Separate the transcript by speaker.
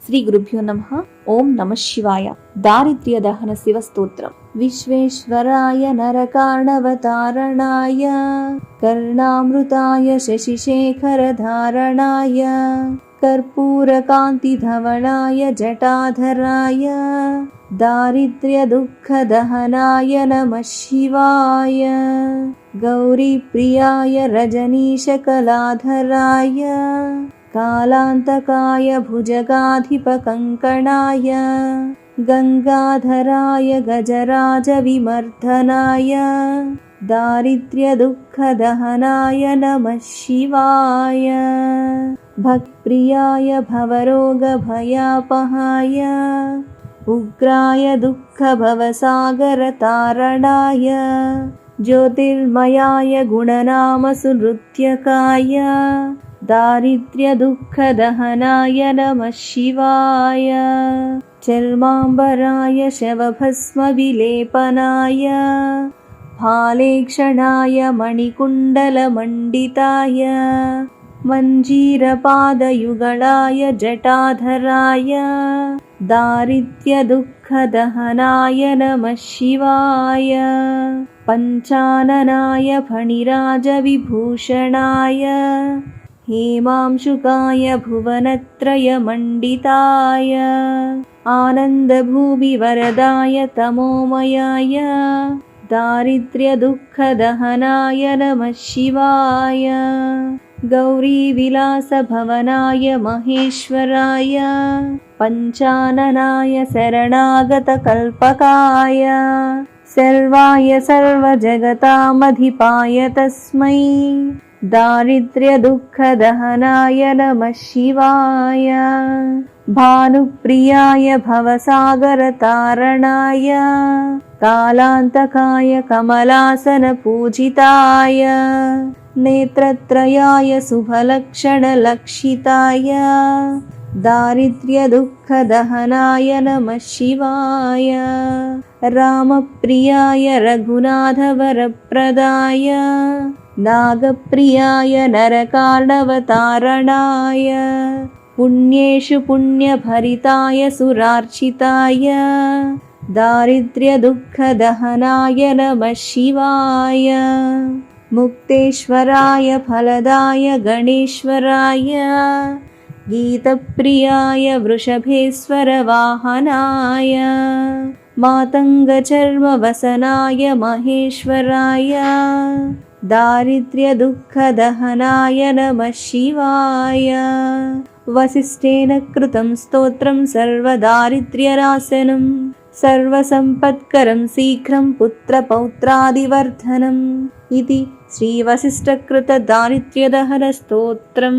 Speaker 1: శ్రీ గురుభ్యో నమః. ఓం నమః శివాయ. దారిద్ర్య దహన శివ స్తోత్రం. విశ్వేశ్వరాయ నరకార్ణవతారణాయ కర్ణామృతాయ శశిశేఖరధారణాయ కర్పూరకాంతిధవళాయ జటాధరాయ దారిద్ర్యదుఃఖదహనాయ నమః శివాయ. గౌరీప్రియాయ రజనీశకలాధరాయ కాలాంతకాయ భుజగాధిపకంకణాయ గంగాధరాయ గజరాజవిమర్దనాయ దారిద్ర్యదుఃఖదహనాయ నమః శివాయ. భక్ప్రియాయ భవరోగభయాపహాయ ఉగ్రాయ దుఃఖభవసాగరతారణాయ జ్యోతిర్మయాయ గుణనామసునృత్యకాయ దారిద్ర్యదుఃఖదహనాయ నమః శివాయ. చర్మాంబరాయ శవభస్మవిలేపనాయ ఫాలేక్షణాయ మణికుండలమండితాయ మంజీరపాదయుగళాయ జటాధరాయ దారిద్ర్యదుఃఖదహనాయ నమః శివాయ. పంచాననాయ ఫణిరాజవిభూషణాయ హేమాంశుకాయ భువనత్రయమండితాయ ఆనందభూమివరదాయ తమోమయాయ దారిద్ర్యదుఃఖదహనాయ నమః శివాయ. గౌరీవిలాసభవనాయ మహేశ్వరాయ పంచాననాయ శరణాగతకల్పకాయ సర్వాయ సర్వజగతామధిపాయ తస్మై దారిద్ర్యదుఃఖదహనాయ నమః శివాయ. భానుప్రియాయ భవసాగరతారణాయ కాలాంతకాయ కమలాసనపూజితాయ నేత్రత్రయాయ శుభలక్షణలక్షితాయ దారిద్ర్యదుఃఖదహనాయ నమః శివాయ. రామప్రియాయ రఘునాథవరప్రదాయ నాగప్రియాయ నరకార్ణవతారణాయ పుణ్యేషు పుణ్యభరితాయ సురార్చితాయ దారిద్ర్యదుఃఖదహనాయ నమః శివాయ. ముక్తేశ్వరాయ ఫలదాయ గణేశ్వరాయ గీతప్రియాయ వృషభేశ్వరవాహనాయ మాతంగచర్మవసనాయ మహేశ్వరాయ దారిద్ర్యదుఃఖదహనాయ నమః శివాయ. వసిష్ఠేన కృతం స్తోత్రం సర్వదారిద్ర్యనాశనం సర్వసంపత్కరం శీఘ్రం పుత్రపౌత్రాదివర్ధనం ఇది శ్రీవసిష్ఠకృత దారిద్ర్యదహన స్తోత్రం.